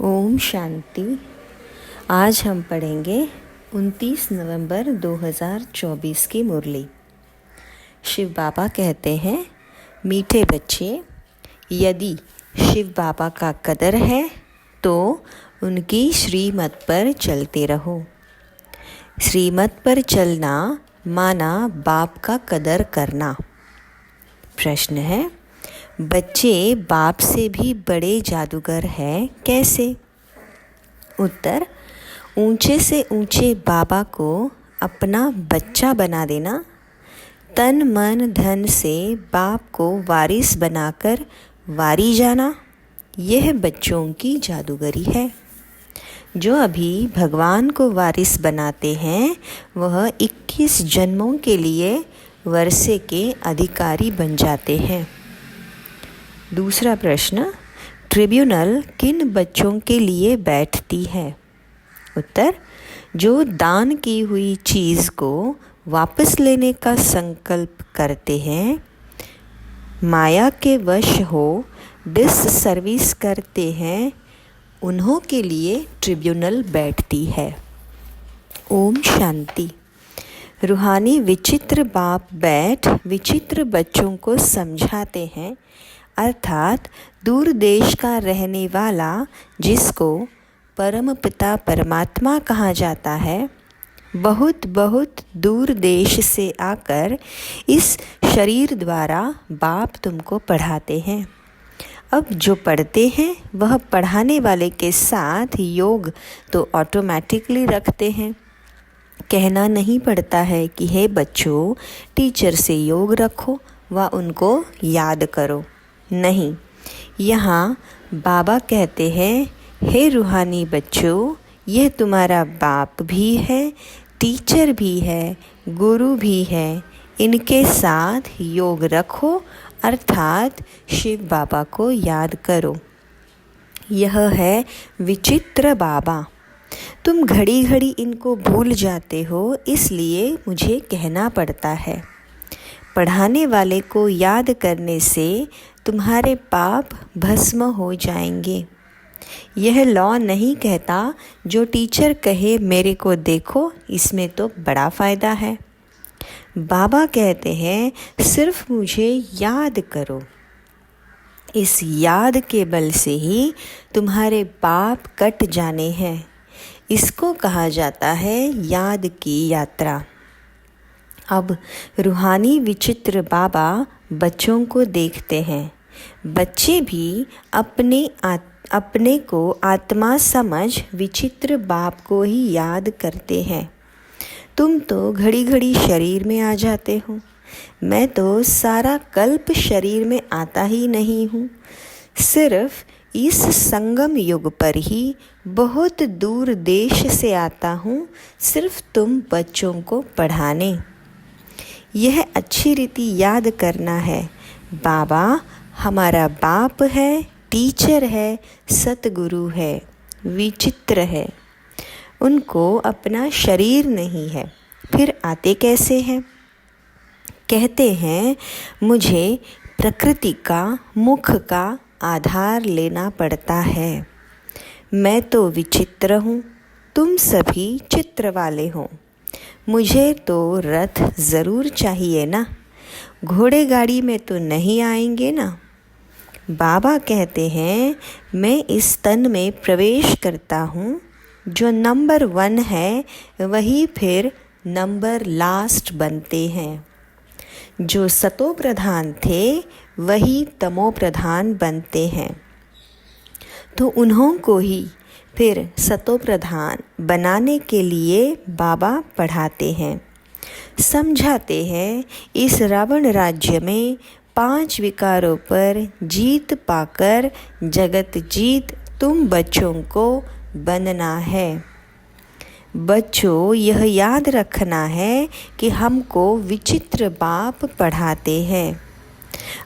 ओम शांति। आज हम पढ़ेंगे 29 नवंबर 2024 की मुरली। शिव बाबा कहते हैं, मीठे बच्चे, यदि शिव बाबा का कदर है तो उनकी श्रीमत पर चलते रहो। श्रीमत पर चलना माना बाप का कदर करना। प्रश्न है, बच्चे बाप से भी बड़े जादूगर हैं, कैसे? उत्तर, ऊंचे से ऊंचे बाबा को अपना बच्चा बना देना, तन मन धन से बाप को वारिस बनाकर वारी जाना, यह बच्चों की जादूगरी है। जो अभी भगवान को वारिस बनाते हैं वह 21 जन्मों के लिए वर्षे के अधिकारी बन जाते हैं। दूसरा प्रश्न, ट्रिब्यूनल किन बच्चों के लिए बैठती है? उत्तर, जो दान की हुई चीज़ को वापस लेने का संकल्प करते हैं, माया के वश हो डिससर्विस करते हैं, उन्हों के लिए ट्रिब्यूनल बैठती है। ओम शांति। रूहानी विचित्र बाप बैठ विचित्र बच्चों को समझाते हैं, अर्थात दूर देश का रहने वाला जिसको परम पिता परमात्मा कहा जाता है, बहुत बहुत दूर देश से आकर इस शरीर द्वारा बाप तुमको पढ़ाते हैं। अब जो पढ़ते हैं वह पढ़ाने वाले के साथ योग तो ऑटोमेटिकली रखते हैं। कहना नहीं पड़ता है कि हे बच्चों, टीचर से योग रखो व उनको याद करो। नहीं, यहाँ बाबा कहते हैं, हे रूहानी बच्चों, यह तुम्हारा बाप भी है, टीचर भी है, गुरु भी है, इनके साथ योग रखो, अर्थात शिव बाबा को याद करो। यह है विचित्र बाबा। तुम घड़ी घड़ी इनको भूल जाते हो, इसलिए मुझे कहना पड़ता है। पढ़ाने वाले को याद करने से तुम्हारे पाप भस्म हो जाएंगे। यह लॉ नहीं कहता जो टीचर कहे मेरे को देखो, इसमें तो बड़ा फ़ायदा है। बाबा कहते हैं, सिर्फ मुझे याद करो। इस याद के बल से ही तुम्हारे पाप कट जाने हैं। इसको कहा जाता है याद की यात्रा। अब रूहानी विचित्र बाबा बच्चों को देखते हैं। बच्चे भी अपने को आत्मा समझ विचित्र बाप को ही याद करते हैं। तुम तो घड़ी घड़ी शरीर में आ जाते हो, मैं तो सारा कल्प शरीर में आता ही नहीं हूँ। सिर्फ इस संगम युग पर ही बहुत दूर देश से आता हूँ, सिर्फ तुम बच्चों को पढ़ाने। यह अच्छी रीति याद करना है। बाबा हमारा बाप है, टीचर है, सतगुरु है, विचित्र है। उनको अपना शरीर नहीं है, फिर आते कैसे हैं? कहते हैं, मुझे प्रकृति का मुख का आधार लेना पड़ता है। मैं तो विचित्र हूँ, तुम सभी चित्र वाले हो। मुझे तो रथ ज़रूर चाहिए ना, घोड़े गाड़ी में तो नहीं आएंगे ना। बाबा कहते हैं, मैं इस तन में प्रवेश करता हूँ, जो नंबर 1 है वही फिर नंबर लास्ट बनते हैं। जो सतो प्रधान थे वही तमो प्रधान बनते हैं, तो उन्हों को ही फिर सतो प्रधान बनाने के लिए बाबा पढ़ाते हैं, समझाते हैं। इस रावण राज्य में 5 विकारों पर जीत पाकर जगत जीत तुम बच्चों को बनना है। बच्चों, यह याद रखना है कि हमको विचित्र बाप पढ़ाते हैं।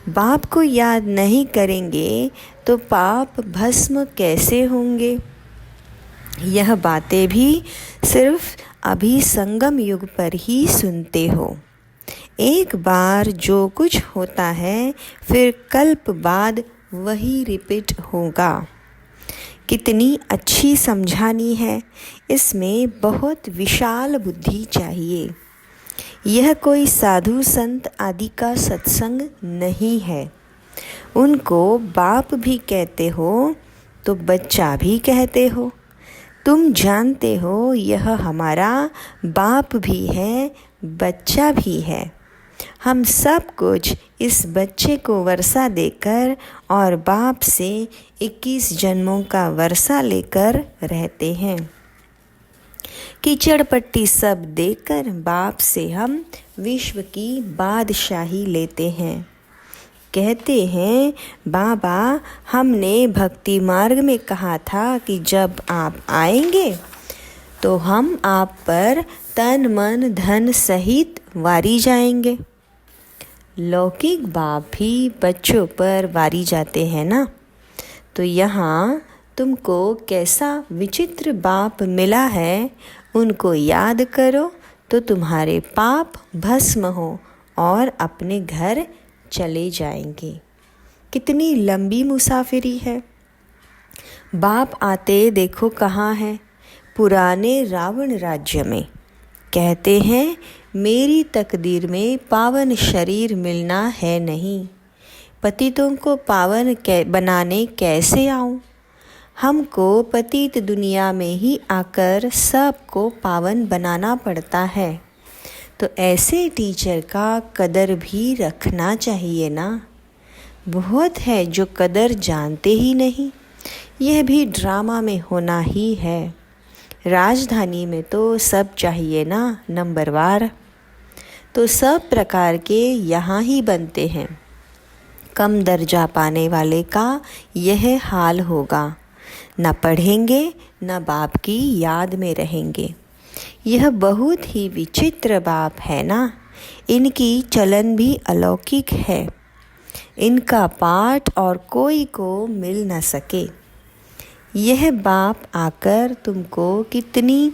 बाप को याद नहीं करेंगे तो पाप भस्म कैसे होंगे? यह बातें भी सिर्फ अभी संगम युग पर ही सुनते हो। एक बार जो कुछ होता है फिर कल्प बाद वही रिपीट होगा। कितनी अच्छी समझानी है, इसमें बहुत विशाल बुद्धि चाहिए। यह कोई साधु संत आदि का सत्संग नहीं है। उनको बाप भी कहते हो तो बच्चा भी कहते हो। तुम जानते हो यह हमारा बाप भी है, बच्चा भी है। हम सब कुछ इस बच्चे को वर्षा देकर और बाप से 21 जन्मों का वर्षा लेकर रहते हैं। कीचड़ पट्टी सब देकर बाप से हम विश्व की बादशाही लेते हैं। कहते हैं बाबा, हमने भक्ति मार्ग में कहा था कि जब आप आएंगे तो हम आप पर तन मन धन सहित वारी जाएंगे। लौकिक बाप भी बच्चों पर वारी जाते हैं ना, तो यहाँ तुमको कैसा विचित्र बाप मिला है, उनको याद करो तो तुम्हारे पाप भस्म हो और अपने घर चले जाएंगे। कितनी लंबी मुसाफिरी है। बाप आते देखो कहाँ है, पुराने रावण राज्य में। कहते हैं मेरी तकदीर में पावन शरीर मिलना है नहीं, पतितों को पावन बनाने कैसे आऊं? हमको पतित दुनिया में ही आकर सबको पावन बनाना पड़ता है। तो ऐसे टीचर का कदर भी रखना चाहिए ना। बहुत है जो कदर जानते ही नहीं। यह भी ड्रामा में होना ही है। राजधानी में तो सब चाहिए ना नंबरवार, तो सब प्रकार के यहाँ ही बनते हैं। कम दर्जा पाने वाले का यह हाल होगा, न पढ़ेंगे न बाप की याद में रहेंगे। यह बहुत ही विचित्र बाप है ना। इनकी चलन भी अलौकिक है। इनका पाठ और कोई को मिल न सके। यह बाप आकर तुमको कितनी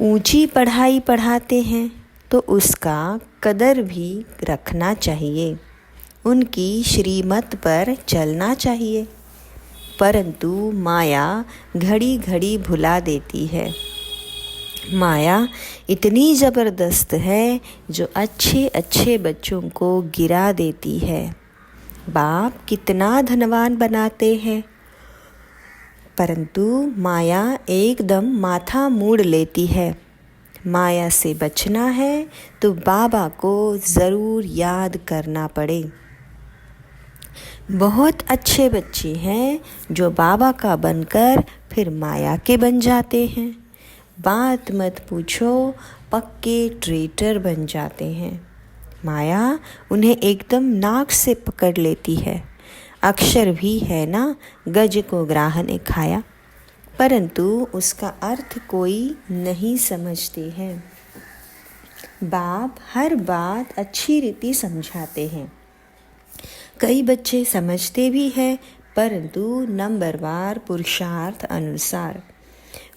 ऊंची पढ़ाई पढ़ाते हैं, तो उसका कदर भी रखना चाहिए। उनकी श्रीमत पर चलना चाहिए। परंतु माया घड़ी घड़ी भुला देती है। माया इतनी ज़बरदस्त है जो अच्छे अच्छे बच्चों को गिरा देती है। बाप कितना धनवान बनाते हैं, परंतु माया एकदम माथा मोड़ लेती है। माया से बचना है तो बाबा को ज़रूर याद करना पड़े। बहुत अच्छे बच्चे हैं जो बाबा का बनकर फिर माया के बन जाते हैं। बात मत पूछो, पक्के ट्रेटर बन जाते हैं। माया उन्हें एकदम नाक से पकड़ लेती है। अक्षर भी है ना, गज को ग्राह ने खाया, परंतु उसका अर्थ कोई नहीं समझते हैं। बाप हर बात अच्छी रीति समझाते हैं। कई बच्चे समझते भी हैं, परंतु नंबरवार पुरुषार्थ अनुसार।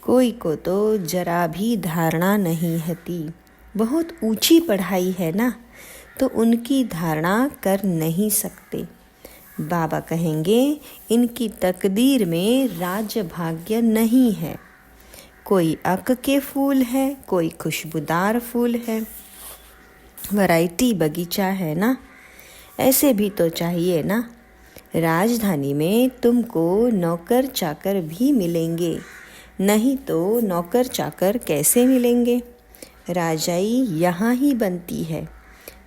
कोई को तो जरा भी धारणा नहीं होती। बहुत ऊंची पढ़ाई है ना, तो उनकी धारणा कर नहीं सकते। बाबा कहेंगे इनकी तकदीर में राज्य भाग्य नहीं है। कोई अक के फूल है, कोई खुशबूदार फूल है। वैरायटी बगीचा है ना, ऐसे भी तो चाहिए ना। राजधानी में तुमको नौकर चाकर भी मिलेंगे, नहीं तो नौकर चाकर कैसे मिलेंगे। राजाई यहाँ ही बनती है।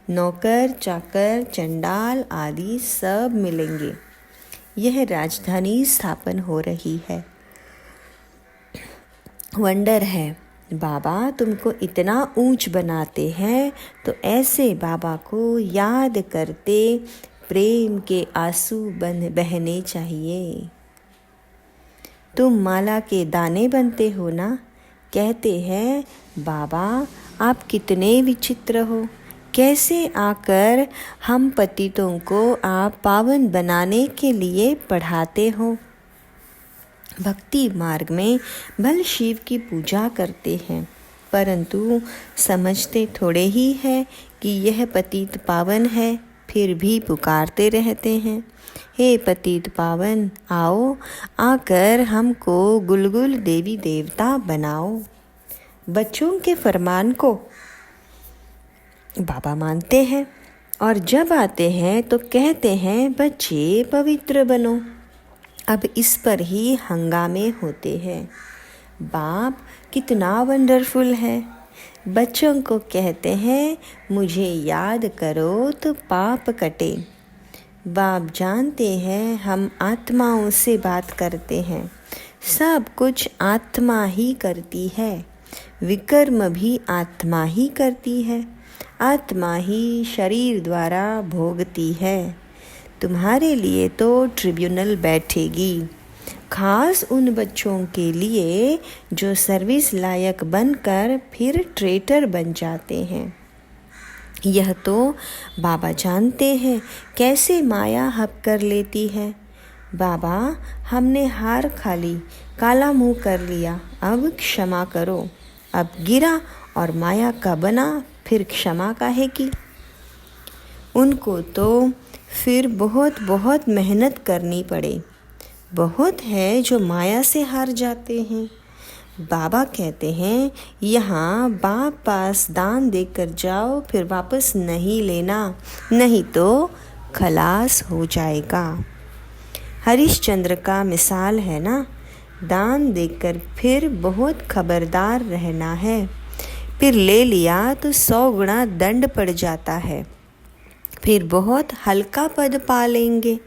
नौकर चाकर चंडाल आदि सब मिलेंगे। यह राजधानी स्थापन हो रही है। वंडर है, बाबा तुमको इतना ऊंच बनाते हैं, तो ऐसे बाबा को याद करते प्रेम के आंसू बहने चाहिए। तुम माला के दाने बनते हो ना। कहते हैं बाबा आप कितने विचित्र हो, कैसे आकर हम पतितों को आप पावन बनाने के लिए पढ़ाते हो। भक्ति मार्ग में भल शिव की पूजा करते हैं, परंतु समझते थोड़े ही है कि यह पतित पावन है, फिर भी पुकारते रहते हैं, हे पतित पावन आओ, आकर हमको गुलगुल देवी देवता बनाओ। बच्चों के फरमान को बाबा मानते हैं और जब आते हैं तो कहते हैं बच्चे पवित्र बनो। अब इस पर ही हंगामे होते हैं। बाप कितना वंडरफुल है। बच्चों को कहते हैं मुझे याद करो तो पाप कटे। बाप जानते हैं हम आत्माओं से बात करते हैं, सब कुछ आत्मा ही करती है, विकर्म भी आत्मा ही करती है, आत्मा ही शरीर द्वारा भोगती है। तुम्हारे लिए तो ट्रिब्यूनल बैठेगी, खास उन बच्चों के लिए जो सर्विस लायक बनकर फिर ट्रेटर बन जाते हैं। यह तो बाबा जानते हैं कैसे माया हप कर लेती है। बाबा हमने हार खा ली, काला मुंह कर लिया, अब क्षमा करो। अब गिरा और माया का बना, फिर क्षमा काहे की। उनको तो फिर बहुत बहुत मेहनत करनी पड़े। बहुत है जो माया से हार जाते हैं। बाबा कहते हैं यहाँ बाप पास दान देकर जाओ, फिर वापस नहीं लेना, नहीं तो खलास हो जाएगा। हरिश्चंद्र का मिसाल है ना, दान देकर फिर बहुत खबरदार रहना है, फिर ले लिया तो 100 गुना दंड पड़ जाता है, फिर बहुत हल्का पद पा लेंगे।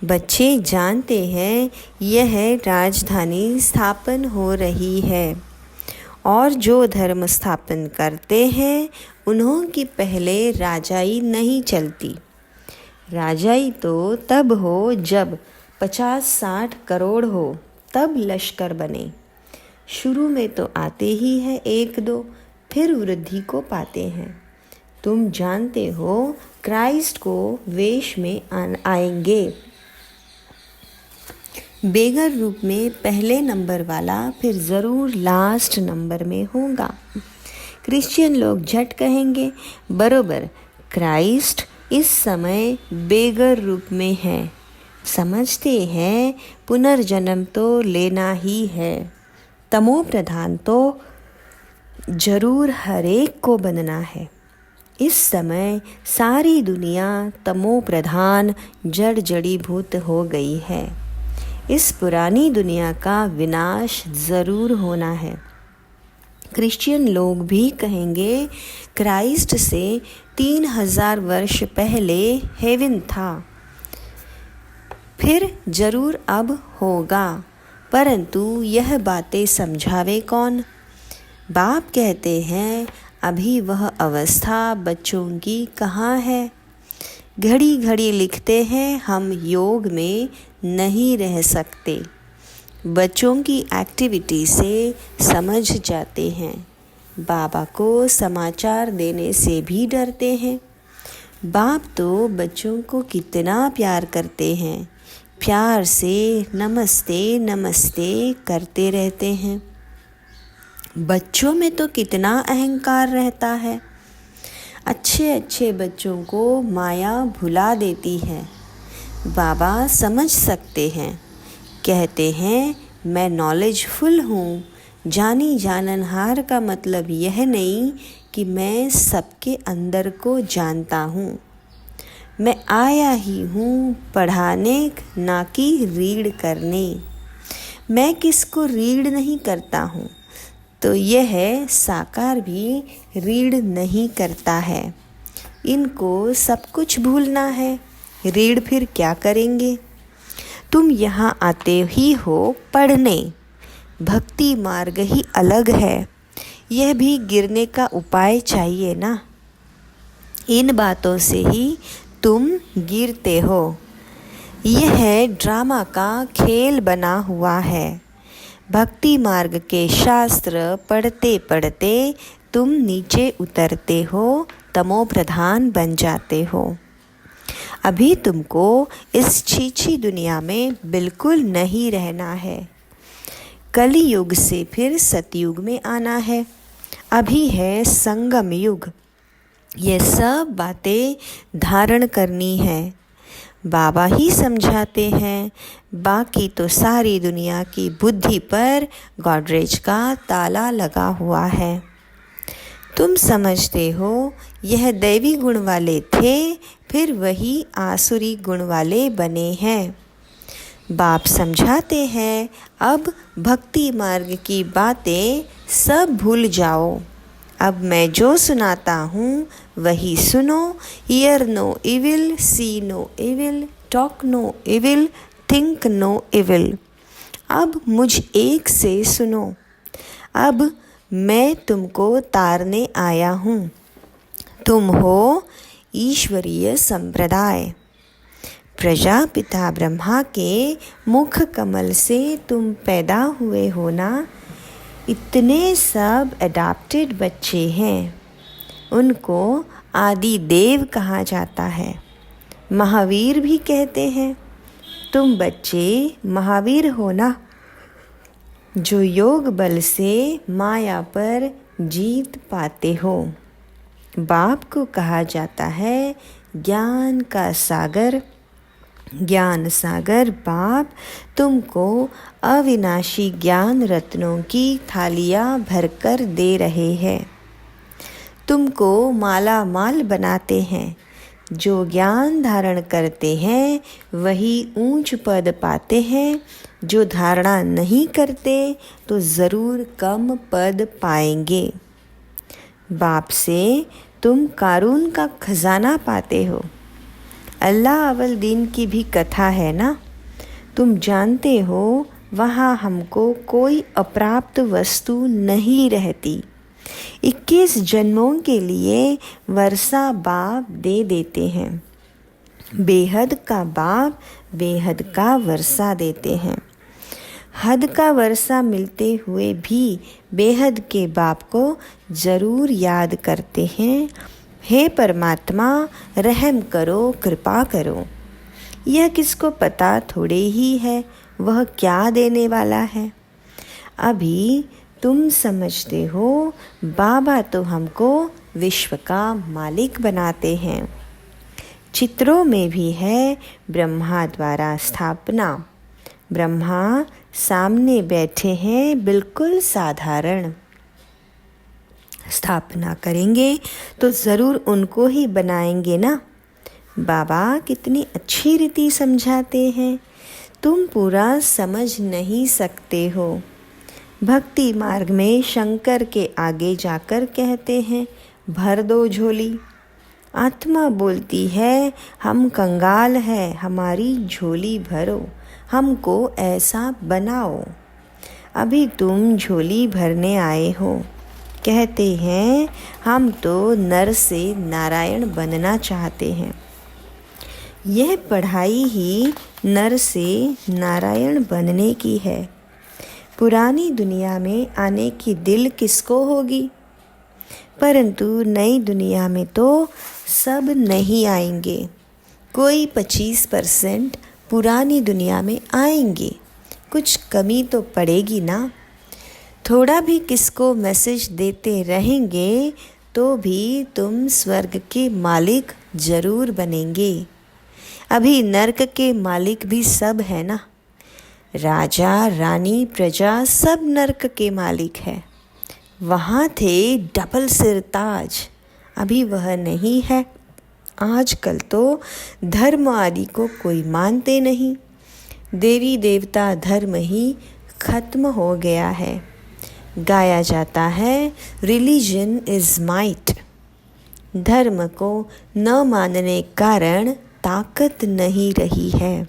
बच्चे जानते हैं यह राजधानी स्थापन हो रही है और जो धर्म स्थापन करते हैं उन्हों की पहले राजाई नहीं चलती। राजाई तो तब हो जब 50-60 करोड़ हो, तब लश्कर बने। शुरू में तो आते ही है 1-2, फिर वृद्धि को पाते हैं। तुम जानते हो क्राइस्ट को वेश में आएंगे, बेगर रूप में पहले नंबर वाला, फिर ज़रूर लास्ट नंबर में होगा। क्रिश्चियन लोग झट कहेंगे बरोबर क्राइस्ट इस समय बेगर रूप में है, समझते हैं पुनर्जन्म तो लेना ही है, तमो प्रधान तो जरूर हर एक को बनना है। इस समय सारी दुनिया तमो प्रधान जड़ जड़ीभूत हो गई है। इस पुरानी दुनिया का विनाश ज़रूर होना है। क्रिश्चियन लोग भी कहेंगे क्राइस्ट से 3000 वर्ष पहले हेवन था, फिर जरूर अब होगा, परंतु यह बातें समझावे कौन। बाप कहते हैं अभी वह अवस्था बच्चों की कहाँ है। घड़ी घड़ी लिखते हैं हम योग में नहीं रह सकते। बच्चों की एक्टिविटी से समझ जाते हैं। बाबा को समाचार देने से भी डरते हैं। बाप तो बच्चों को कितना प्यार करते हैं, प्यार से नमस्ते नमस्ते करते रहते हैं। बच्चों में तो कितना अहंकार रहता है। अच्छे अच्छे बच्चों को माया भुला देती है। बाबा समझ सकते हैं, कहते हैं मैं नॉलेजफुल हूँ। जानी जाननहार का मतलब यह नहीं कि मैं सबके अंदर को जानता हूँ। मैं आया ही हूँ पढ़ाने, ना कि रीड करने। मैं किसको रीड नहीं करता हूँ, तो यह साकार भी रीड नहीं करता है। इनको सब कुछ भूलना है, रीड फिर क्या करेंगे। तुम यहाँ आते ही हो पढ़ने, भक्ति मार्ग ही अलग है, यह भी गिरने का उपाय चाहिए ना। इन बातों से ही तुम गिरते हो। यह ड्रामा का खेल बना हुआ है। भक्ति मार्ग के शास्त्र पढ़ते पढ़ते तुम नीचे उतरते हो, तमो प्रधान बन जाते हो। अभी तुमको इस छीछी दुनिया में बिल्कुल नहीं रहना है। कली युग से फिर सतयुग में आना है। अभी है संगम युग। ये सब बातें धारण करनी है। बाबा ही समझाते हैं, बाकी तो सारी दुनिया की बुद्धि पर गॉडरेज का ताला लगा हुआ है। तुम समझते हो यह दैवी गुण वाले थे, फिर वही आसुरी गुण वाले बने हैं। बाप समझाते हैं, अब भक्ति मार्ग की बातें सब भूल जाओ। अब मैं जो सुनाता हूँ वही सुनो। Hear no evil, see no evil, talk no evil, think no evil. अब मुझ एक से सुनो। अब मैं तुमको तारने आया हूँ। तुम हो ईश्वरीय संप्रदाय। प्रजापिता ब्रह्मा के मुख कमल से तुम पैदा हुए हो ना। इतने सब अडॉप्टेड बच्चे हैं, उनको आदि देव कहा जाता है, महावीर भी कहते हैं। तुम बच्चे महावीर हो ना, जो योग बल से माया पर जीत पाते हो। बाप को कहा जाता है ज्ञान का सागर। ज्ञान सागर बाप तुमको अविनाशी ज्ञान रत्नों की थालियाँ भरकर दे रहे हैं। तुमको माला माल बनाते हैं। जो ज्ञान धारण करते हैं वही ऊंच पद पाते हैं। जो धारणा नहीं करते तो ज़रूर कम पद पाएंगे। बाप से तुम कारून का खजाना पाते हो। अल्लाह अव्वल दीन की भी कथा है ना। तुम जानते हो वहाँ हमको कोई अप्राप्त वस्तु नहीं रहती। 21 जन्मों के लिए वर्षा बाप दे देते हैं। बेहद का बाप बेहद का वर्षा देते हैं। हद का वर्षा मिलते हुए भी बेहद के बाप को ज़रूर याद करते हैं। हे परमात्मा, रहम करो, कृपा करो। यह किसको पता थोड़े ही है वह क्या देने वाला है। अभी तुम समझते हो बाबा तो हमको विश्व का मालिक बनाते हैं। चित्रों में भी है ब्रह्मा द्वारा स्थापना। ब्रह्मा सामने बैठे हैं, बिल्कुल साधारण। स्थापना करेंगे तो ज़रूर उनको ही बनाएंगे ना। बाबा कितनी अच्छी रीति समझाते हैं, तुम पूरा समझ नहीं सकते हो। भक्ति मार्ग में शंकर के आगे जाकर कहते हैं भर दो झोली। आत्मा बोलती है हम कंगाल हैं, हमारी झोली भरो, हमको ऐसा बनाओ। अभी तुम झोली भरने आए हो। कहते हैं हम तो नर से नारायण बनना चाहते हैं। यह पढ़ाई ही नर से नारायण बनने की है। पुरानी दुनिया में आने की दिल किसको होगी, परंतु नई दुनिया में तो सब नहीं आएंगे। कोई 25% पुरानी दुनिया में आएंगे। कुछ कमी तो पड़ेगी ना। थोड़ा भी किसको मैसेज देते रहेंगे तो भी तुम स्वर्ग के मालिक जरूर बनेंगे। अभी नर्क के मालिक भी सब है ना। राजा रानी प्रजा सब नर्क के मालिक है। वहाँ थे डबल सिर ताज, अभी वह नहीं है। आजकल तो धर्म आदि को कोई मानते नहीं। देवी देवता धर्म ही खत्म हो गया है। गाया जाता है रिलीजन इज़ माइट। धर्म को न मानने कारण ताकत नहीं रही है।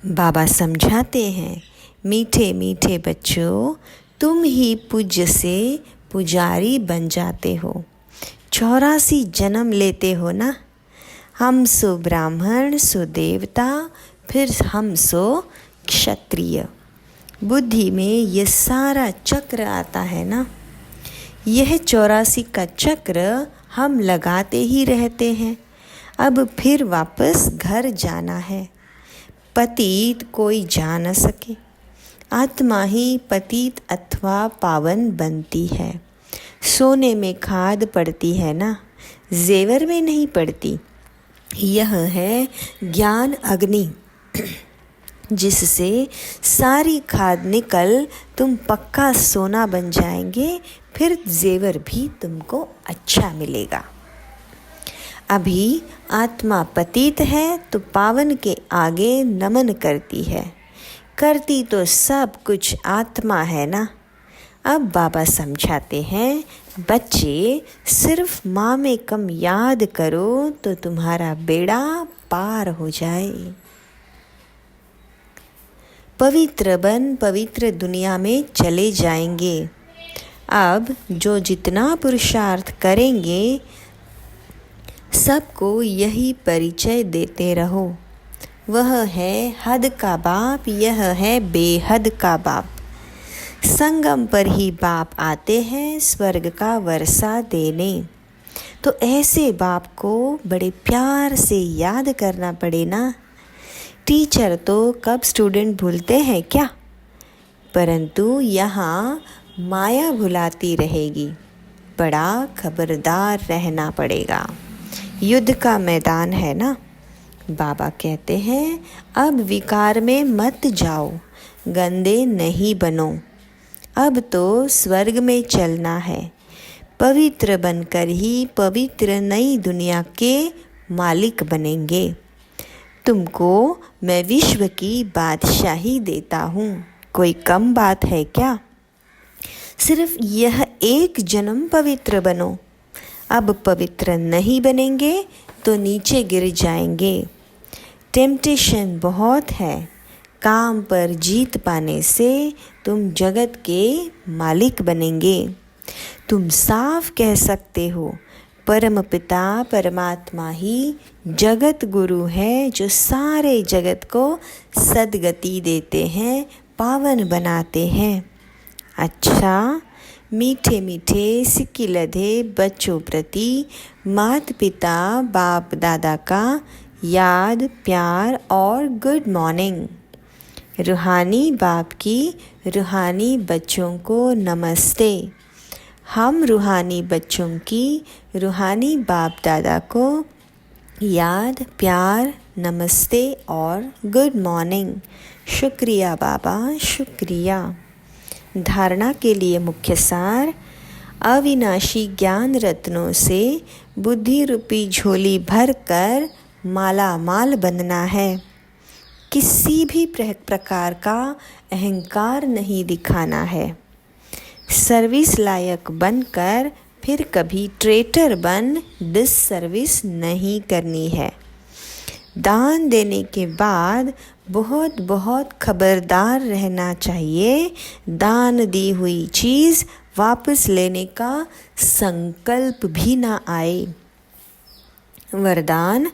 बाबा समझाते हैं मीठे मीठे बच्चों, तुम ही पूज्य से पुजारी बन जाते हो। 84 जन्म लेते हो ना। हम सो ब्राह्मण, सो देवता, फिर हम सो क्षत्रिय। बुद्धि में ये सारा चक्र आता है ना। यह 84 का चक्र हम लगाते ही रहते हैं। अब फिर वापस घर जाना है। पतित कोई जा न सके। आत्मा ही पतित अथवा पावन बनती है। सोने में खाद पड़ती है ना। जेवर में नहीं पड़ती। यह है ज्ञान अग्नि, जिससे सारी खाद निकल तुम पक्का सोना बन जाएंगे, फिर जेवर भी तुमको अच्छा मिलेगा। अभी आत्मा पतित है तो पावन के आगे नमन करती है, करती तो सब कुछ आत्मा है ना। अब बाबा समझाते हैं, बच्चे सिर्फ माँ में कम याद करो तो तुम्हारा बेड़ा पार हो जाए। पवित्र बन पवित्र दुनिया में चले जाएंगे। अब जो जितना पुरुषार्थ करेंगे सबको यही परिचय देते रहो, वह है हद का बाप, यह है बेहद का बाप। संगम पर ही बाप आते हैं स्वर्ग का वर्षा देने। तो ऐसे बाप को बड़े प्यार से याद करना पड़े ना। टीचर तो कब स्टूडेंट भूलते हैं क्या, परंतु यहाँ माया भुलाती रहेगी। बड़ा खबरदार रहना पड़ेगा। युद्ध का मैदान है ना। बाबा कहते हैं, अब विकार में मत जाओ, गंदे नहीं बनो। अब तो स्वर्ग में चलना है। पवित्र बनकर ही पवित्र नई दुनिया के मालिक बनेंगे। तुमको मैं विश्व की बादशाही देता हूँ, कोई कम बात है क्या। सिर्फ यह एक जन्म पवित्र बनो। अब पवित्र नहीं बनेंगे तो नीचे गिर जाएंगे। टेम्पटेशन बहुत है। काम पर जीत पाने से तुम जगत के मालिक बनेंगे। तुम साफ कह सकते हो, परम पिता परमात्मा ही जगत गुरु है, जो सारे जगत को सद्गति देते हैं, पावन बनाते हैं। अच्छा, मीठे मीठे सिक्की लधे बच्चों प्रति माता पिता बाप दादा का याद प्यार और गुड मॉर्निंग। रूहानी बाप की रूहानी बच्चों को नमस्ते। हम रूहानी बच्चों की रूहानी बाप दादा को याद प्यार नमस्ते और गुड मॉर्निंग। शुक्रिया बाबा, शुक्रिया। धारणा के लिए मुख्य सार, अविनाशी ज्ञान रत्नों से बुद्धि रूपी झोली भरकर माला माल बनना है। किसी भी प्रकार का अहंकार नहीं दिखाना है। सर्विस लायक बनकर फिर कभी ट्रेटर बन डिससर्विस नहीं करनी है। दान देने के बाद बहुत बहुत खबरदार रहना चाहिए। दान दी हुई चीज़ वापस लेने का संकल्प भी ना आए। वरदान,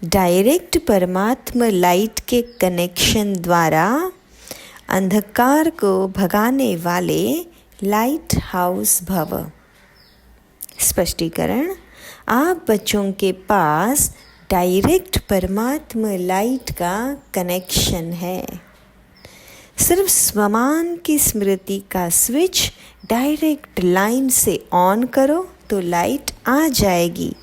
डायरेक्ट परमात्मा लाइट के कनेक्शन द्वारा अंधकार को भगाने वाले लाइट हाउस भव। स्पष्टीकरण, आप बच्चों के पास डायरेक्ट परमात्मा लाइट का कनेक्शन है। सिर्फ स्वमान की स्मृति का स्विच डायरेक्ट लाइन से ऑन करो तो लाइट आ जाएगी,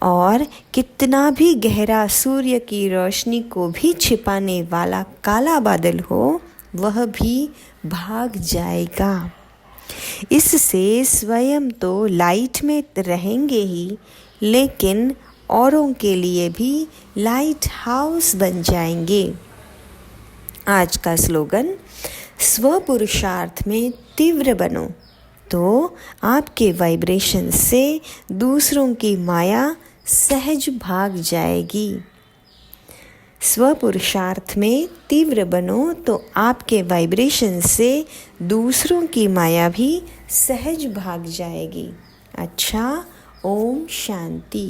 और कितना भी गहरा सूर्य की रोशनी को भी छिपाने वाला काला बादल हो, वह भी भाग जाएगा। इससे स्वयं तो लाइट में रहेंगे ही, लेकिन औरों के लिए भी लाइट हाउस बन जाएंगे। आज का स्लोगन, स्व पुरुषार्थ में तीव्र बनो तो आपके वाइब्रेशन से दूसरों की माया सहज भाग जाएगी। स्व पुरुषार्थ में तीव्र बनो तो आपके वाइब्रेशन से दूसरों की माया भी सहज भाग जाएगी। अच्छा, ओम शांति।